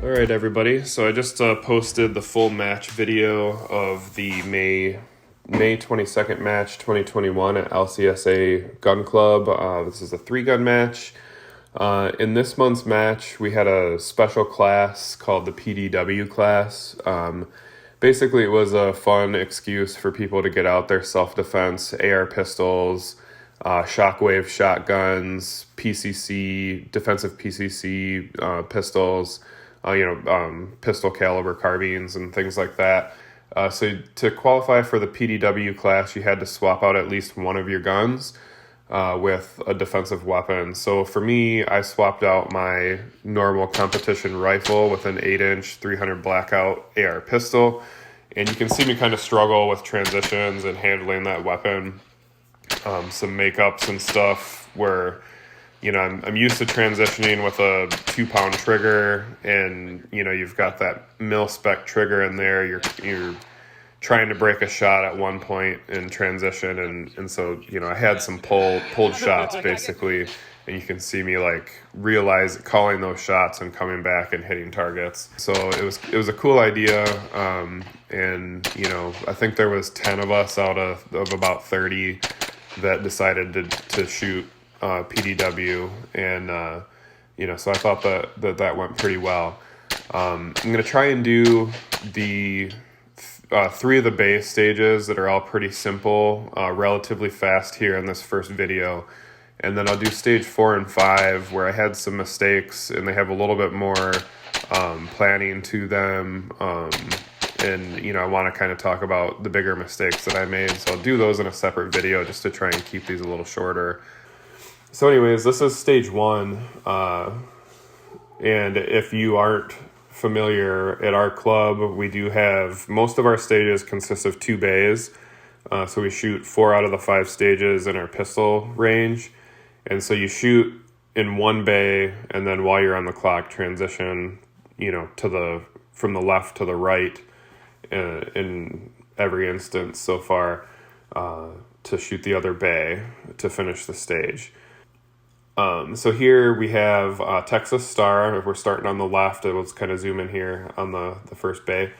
All right, everybody. So I just posted the full match video of the May 22nd match 2021 at LCSA Gun Club. This is a 3-gun match. In this month's match, we had a special class called the PDW class. Basically, it was a fun excuse for people to get out their self-defense, AR pistols, shockwave shotguns, PCC, defensive PCC pistols, pistol caliber carbines and things like that. So to qualify for the PDW class, you had to swap out at least one of your guns with a defensive weapon. So for me, I swapped out my normal competition rifle with an 8-inch 300 Blackout AR pistol. And you can see me kind of struggle with transitions and handling that weapon. Some makeups and stuff where, I'm used to transitioning with a 2-pound trigger, and, you've got that mil-spec trigger in there. You're trying to break a shot at one point in transition, and so, I had some pulled shots, basically, and you can see me, calling those shots and coming back and hitting targets. So it was a cool idea, and, I think there was 10 of us out of about 30 that decided to shoot PDW, and so I thought that went pretty well. I'm gonna try and do the 3 of the base stages that are all pretty simple, relatively fast here in this first video, and then I'll do stage 4 and 5 where I had some mistakes and they have a little bit more planning to them, and I want to kind of talk about the bigger mistakes that I made, so I'll do those in a separate video just to try and keep these a little shorter. So anyways, this is stage 1, and if you aren't familiar, at our club, we do have, most of our stages consist of 2 bays, so we shoot 4 out of the 5 stages in our pistol range, and so you shoot in one bay, and then while you're on the clock, transition, from the left to the right, in every instance so far, to shoot the other bay to finish the stage. So here we have Texas Star. If we're starting on the left, let's kind of zoom in here on the first bay.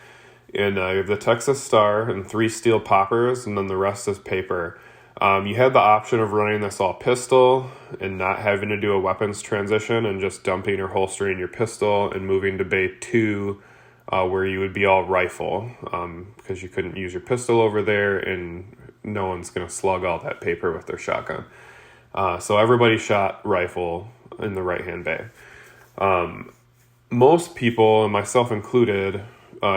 And you have the Texas Star and 3 steel poppers, and then the rest is paper. You had the option of running this all pistol and not having to do a weapons transition and just dumping or holstering your pistol and moving to bay 2, where you would be all rifle, because you couldn't use your pistol over there and no one's going to slug all that paper with their shotgun. So everybody shot rifle in the right-hand bay. Most people, and myself included,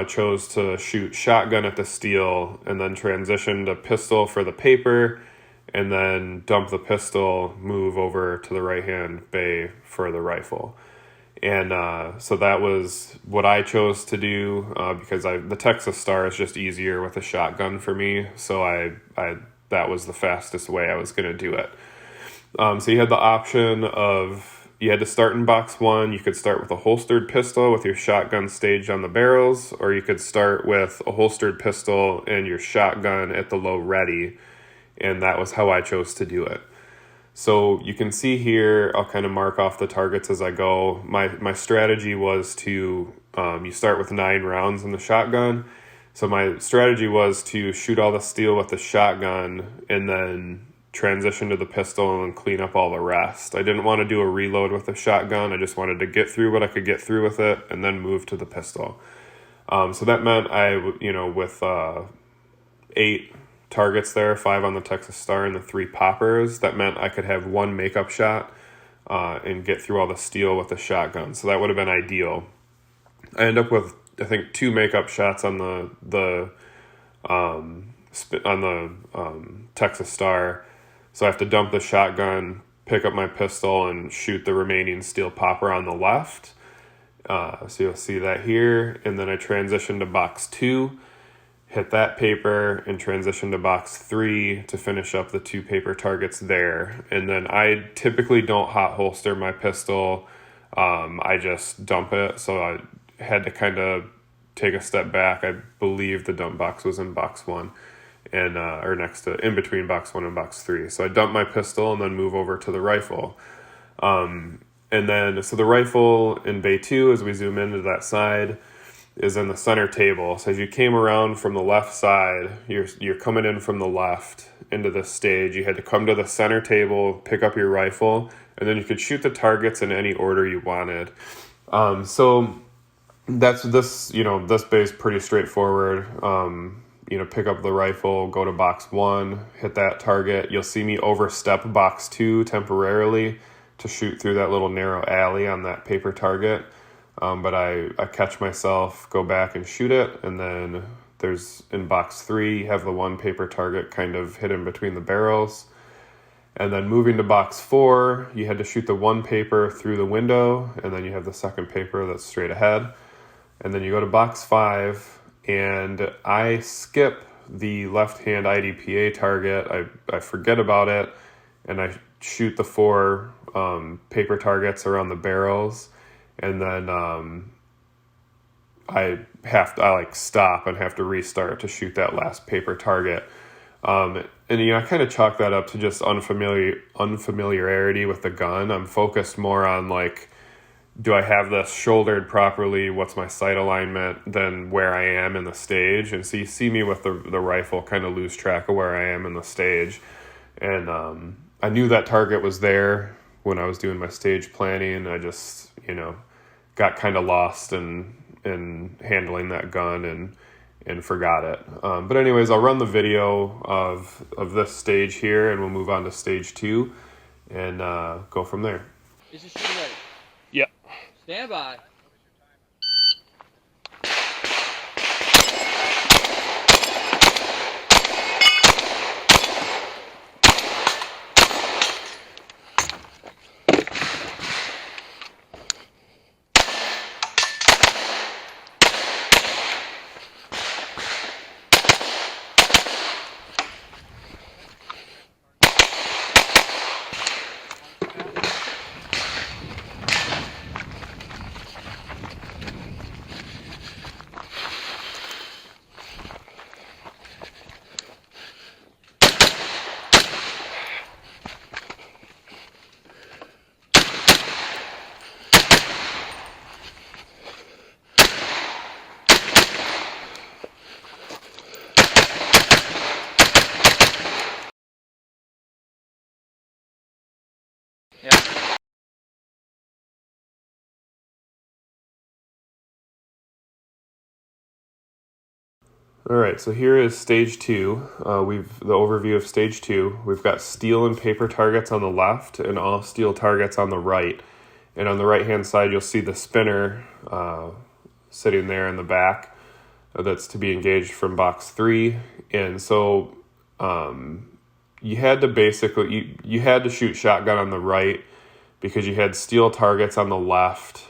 chose to shoot shotgun at the steel and then transition to pistol for the paper and then dump the pistol, move over to the right-hand bay for the rifle. And so that was what I chose to do because the Texas Star is just easier with a shotgun for me. So I that was the fastest way I was going to do it. So you had the option of, you had to start in box 1. You could start with a holstered pistol with your shotgun staged on the barrels, or you could start with a holstered pistol and your shotgun at the low ready. And that was how I chose to do it. So you can see here, I'll kind of mark off the targets as I go. My strategy was to, you start with 9 rounds in the shotgun. So my strategy was to shoot all the steel with the shotgun and then transition to the pistol and clean up all the rest. I didn't want to do a reload with the shotgun. I just wanted to get through what I could get through with it and then move to the pistol. So that meant with 8 targets there, 5 on the Texas Star and the 3 poppers, that meant I could have 1 makeup shot and get through all the steel with the shotgun. So that would have been ideal. I end up with, I think, 2 makeup shots on the Texas Star. So I have to dump the shotgun, pick up my pistol, and shoot the remaining steel popper on the left. So you'll see that here. And then I transition to box 2, hit that paper, and transition to box 3 to finish up the 2 paper targets there. And then I typically don't hot holster my pistol. I just dump it. So I had to kind of take a step back. I believe the dump box was in box 1. And or next to, in between box 1 and box 3. So I dump my pistol and then move over to the rifle. And then, so the rifle in bay 2, as we zoom into that side, is in the center table. So as you came around from the left side, you're coming in from the left into this stage. You had to come to the center table, pick up your rifle, and then you could shoot the targets in any order you wanted. So that's this, this bay is pretty straightforward. Pick up the rifle, go to box 1, hit that target. You'll see me overstep box 2 temporarily to shoot through that little narrow alley on that paper target. But I catch myself, go back and shoot it, and then there's in box 3, you have the one paper target kind of hidden between the barrels. And then moving to box 4, you had to shoot the one paper through the window, and then you have the second paper that's straight ahead. And then you go to box 5, and I skip the left-hand IDPA target. I forget about it, and I shoot the 4 paper targets around the barrels. And then I stop and have to restart to shoot that last paper target. I kind of chalk that up to just unfamiliarity with the gun. I'm focused more on do I have this shouldered properly? What's my sight alignment than where I am in the stage? And so you see me with the rifle kind of lose track of where I am in the stage. And I knew that target was there when I was doing my stage planning. I just, got kind of lost in handling that gun and forgot it. But anyways, I'll run the video of this stage here, and we'll move on to stage 2 and go from there. Is this shooting ready? Yep. Stand by. Yeah. All right, so here is stage 2. The overview of stage 2. We've got steel and paper targets on the left and all steel targets on the right. And on the right-hand side, you'll see the spinner sitting there in the back that's to be engaged from box 3. And so you had to you had to shoot shotgun on the right because you had steel targets on the left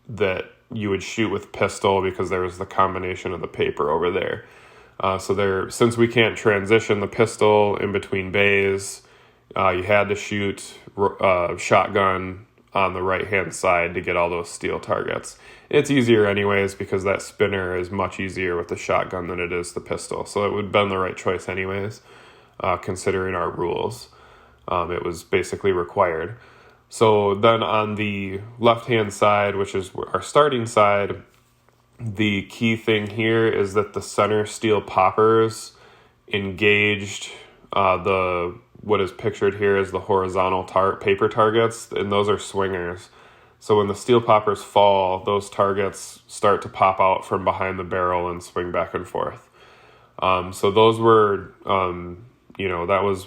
that you would shoot with pistol because there was the combination of the paper over there. Since we can't transition the pistol in between bays, you had to shoot shotgun on the right-hand side to get all those steel targets. It's easier anyways because that spinner is much easier with the shotgun than it is the pistol. So it would have been the right choice anyways, considering our rules. It was basically required. So then on the left-hand side, which is our starting side, the key thing here is that the center steel poppers engaged what is pictured here as the horizontal paper targets, and those are swingers. So when the steel poppers fall, those targets start to pop out from behind the barrel and swing back and forth. So those were, that was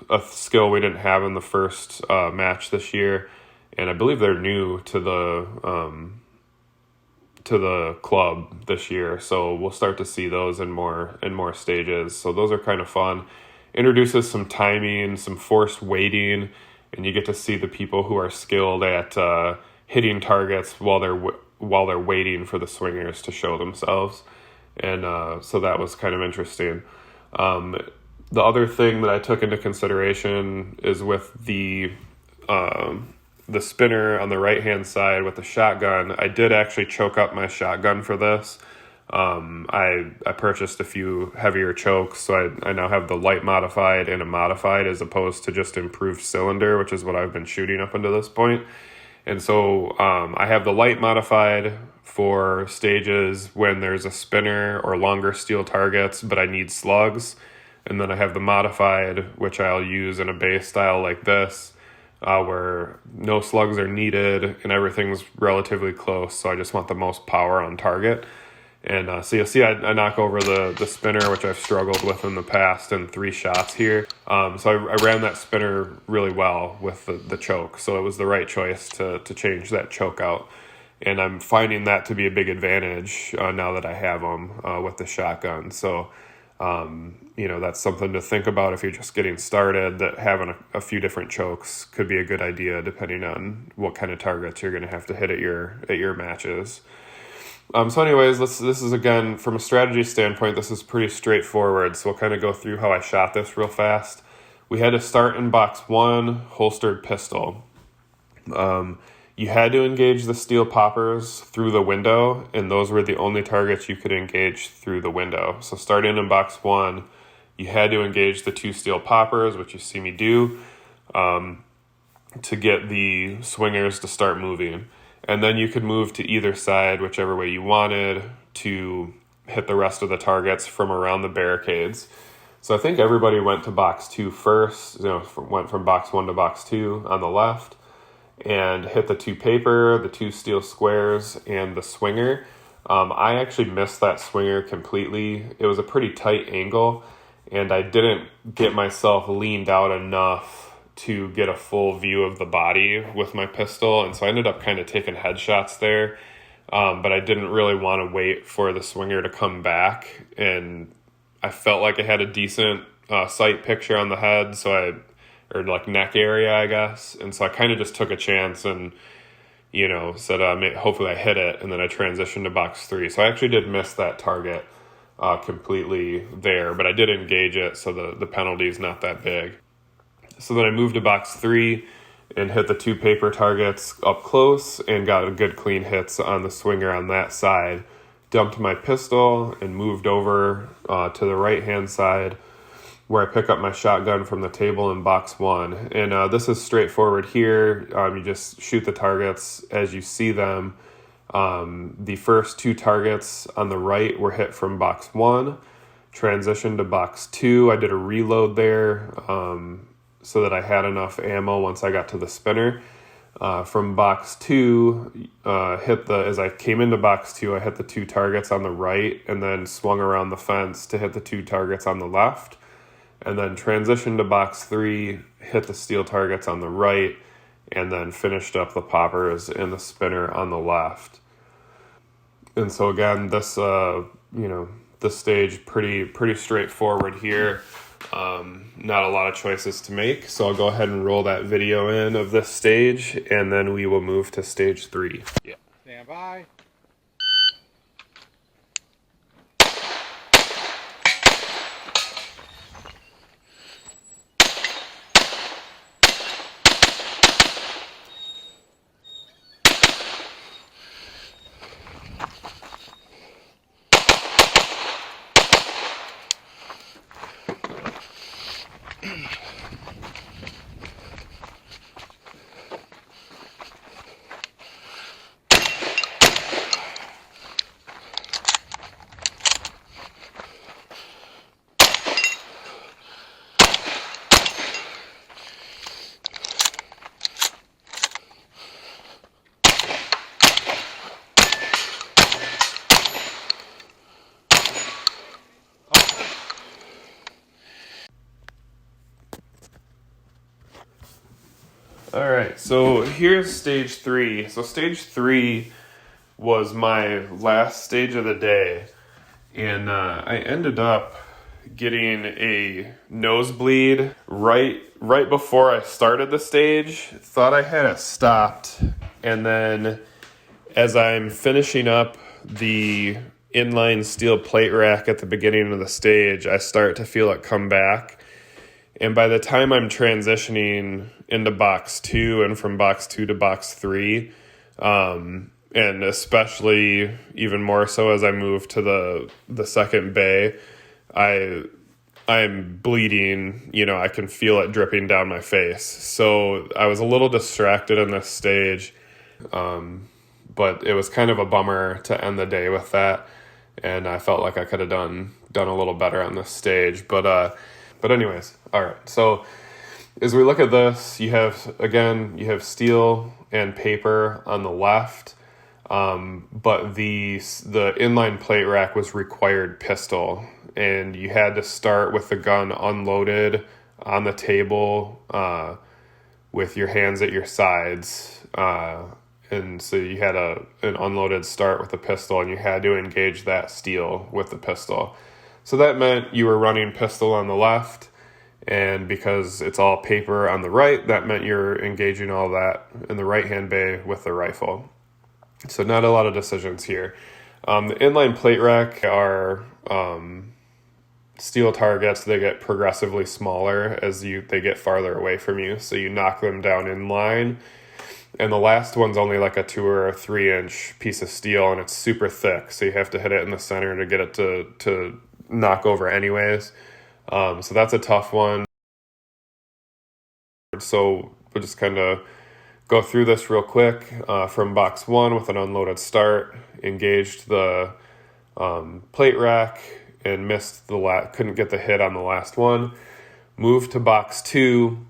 a skill we didn't have in the first match this year, and I believe they're new to the club this year. So we'll start to see those in more stages. So those are kind of fun. Introduces some timing, some forced weighting, and you get to see the people who are skilled at hitting targets while they're waiting for the swingers to show themselves, and so that was kind of interesting. The other thing that I took into consideration is with the spinner on the right-hand side with the shotgun. I did actually choke up my shotgun for this. I purchased a few heavier chokes, so I now have the light modified and a modified as opposed to just improved cylinder, which is what I've been shooting up until this point. And so I have the light modified for stages when there's a spinner or longer steel targets, but I need slugs. And then I have the modified, which I'll use in a base style like this, where no slugs are needed and everything's relatively close. So I just want the most power on target. And so you'll see I knock over the spinner, which I've struggled with in the past, in 3 shots here. So I ran that spinner really well with the choke. So it was the right choice to change that choke out. And I'm finding that to be a big advantage now that I have them with the shotgun. So, that's something to think about if you're just getting started, that having a few different chokes could be a good idea depending on what kind of targets you're going to have to hit at your matches. So anyways, this is, again, from a strategy standpoint, this is pretty straightforward. So we'll kind of go through how I shot this real fast. We had to start in box 1, holstered pistol. You had to engage the steel poppers through the window, and those were the only targets you could engage through the window. So starting in box 1, you had to engage the 2 steel poppers, which you see me do, to get the swingers to start moving. And then you could move to either side, whichever way you wanted, to hit the rest of the targets from around the barricades. So I think everybody went to box 2 first, went from box 1 to box 2 on the left, and hit the 2 paper, the 2 steel squares, and the swinger. I actually missed that swinger completely. It was a pretty tight angle, and I didn't get myself leaned out enough to get a full view of the body with my pistol, and so I ended up kind of taking headshots there, but I didn't really want to wait for the swinger to come back, and I felt like I had a decent sight picture on the head, or like neck area, I guess, and so I kind of just took a chance and said hopefully I hit it, and then I transitioned to box 3. So I actually did miss that target completely there, but I did engage it, so the penalty is not that big. So then I moved to box 3 and hit the 2 paper targets up close and got a good clean hits on the swinger on that side. Dumped my pistol and moved over to the right-hand side where I pick up my shotgun from the table in box 1. And this is straightforward here. You just shoot the targets as you see them. The first 2 targets on the right were hit from box 1. Transitioned to box 2. I did a reload there so that I had enough ammo once I got to the spinner. From box 2, as I came into box 2, I hit the 2 targets on the right and then swung around the fence to hit the 2 targets on the left. And then transitioned to box 3, hit the steel targets on the right, and then finished up the poppers and the spinner on the left. And so again, this stage pretty straightforward here. Not a lot of choices to make, so I'll go ahead and roll that video in of this stage, and then we will move to stage 3. Yeah. Stand by. All right, so here's stage 3. So stage 3 was my last stage of the day, and I ended up getting a nosebleed right before I started the stage. Thought I had it stopped, and then as I'm finishing up the inline steel plate rack at the beginning of the stage, I start to feel it come back. And by the time I'm transitioning into box 2 and from box 2 to box 3, and especially even more so as I move to the second bay, I'm bleeding. I can feel it dripping down my face. So I was a little distracted in this stage, But it was kind of a bummer to end the day with that, and I felt like I could have done a little better on this stage. But anyways, all right. So as we look at this, you have steel and paper on the left, but the inline plate rack was required pistol, and you had to start with the gun unloaded on the table with your hands at your sides. And so you had an unloaded start with the pistol, and you had to engage that steel with the pistol. So that meant you were running pistol on the left, and because it's all paper on the right, that meant you're engaging all that in the right-hand bay with the rifle. So not a lot of decisions here. The inline plate rack are steel targets. They get progressively smaller as they get farther away from you, so you knock them down in line. And the last one's only like a 2 or 3 inch piece of steel, and it's super thick, so you have to hit it in the center to get it to knock over anyways. So that's a tough one. So we'll just kind of go through this real quick. From box 1 with an unloaded start, engaged the plate rack and missed couldn't get the hit on the last one. Moved to box 2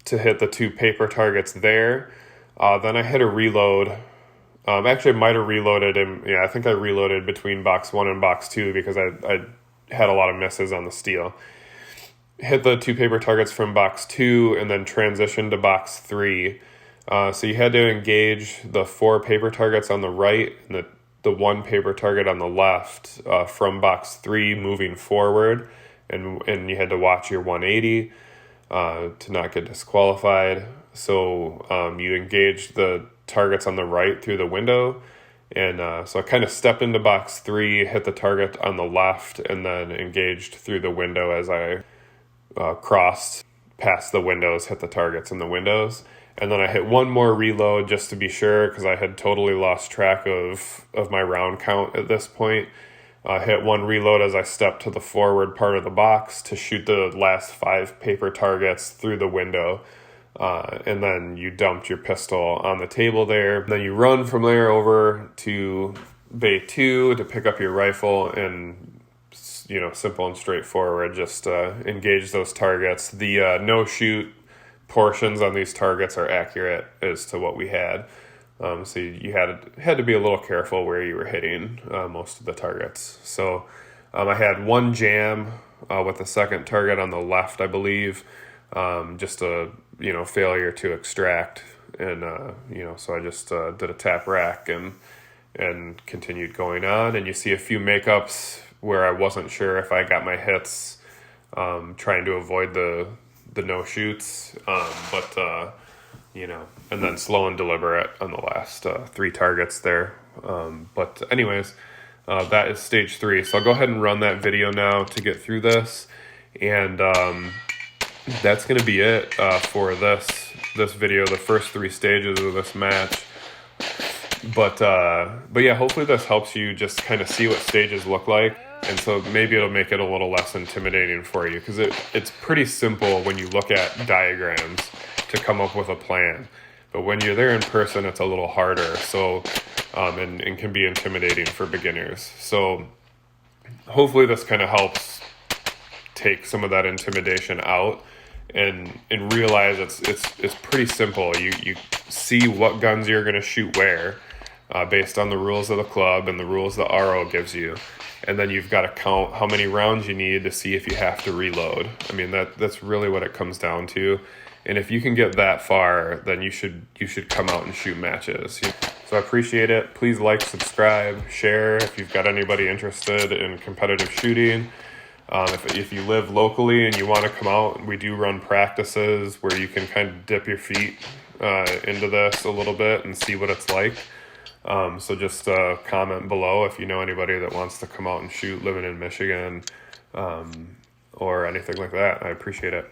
to hit the 2 paper targets there. Then I hit a reload. Actually, I might have reloaded, I think I reloaded between box 1 and box 2 because I had a lot of misses on the steel. Hit the 2 paper targets from box 2 and then transitioned to box 3. So you had to engage the 4 paper targets on the right and the 1 paper target on the left from box 3 moving forward, and you had to watch your 180 to not get disqualified. So you engaged the targets on the right through the window, and so I kind of stepped into box 3, hit the target on the left, and then engaged through the window as I crossed past the windows, hit the targets in the windows. And then I hit one more reload just to be sure, because I had totally lost track of my round count at this point. I hit one reload as I stepped to the forward part of the box to shoot the last 5 paper targets through the window. And then you dumped your pistol on the table there. Then you run from there over to bay 2 to pick up your rifle and, simple and straightforward, just engage those targets. The no-shoot portions on these targets are accurate as to what we had. So you had to be a little careful where you were hitting most of the targets. So I had one jam with the second target on the left, I believe, just a failure to extract, and so I just did a tap rack and continued going on. And you see a few makeups where I wasn't sure if I got my hits, trying to avoid the no shoots, and then slow and deliberate on the last 3 targets there. But anyways, that is stage 3. So I'll go ahead and run that video now to get through this. And that's going to be it for this video, the first 3 stages of this match. But yeah, hopefully this helps you just kind of see what stages look like. And so maybe it'll make it a little less intimidating for you, because it's pretty simple when you look at diagrams to come up with a plan. But when you're there in person, it's a little harder. So, and can be intimidating for beginners. So hopefully this kind of helps take some of that intimidation out and realize it's pretty simple. You see what guns you're going to shoot where, based on the rules of the club and the rules the RO gives you. And then you've got to count how many rounds you need to see if you have to reload. I mean, that's really what it comes down to. And if you can get that far, then you should come out and shoot matches. So I appreciate it. Please like, subscribe, share if you've got anybody interested in competitive shooting. If you live locally and you want to come out, we do run practices where you can kind of dip your feet into this a little bit and see what it's like. So just comment below if you know anybody that wants to come out and shoot living in Michigan, or anything like that. I appreciate it.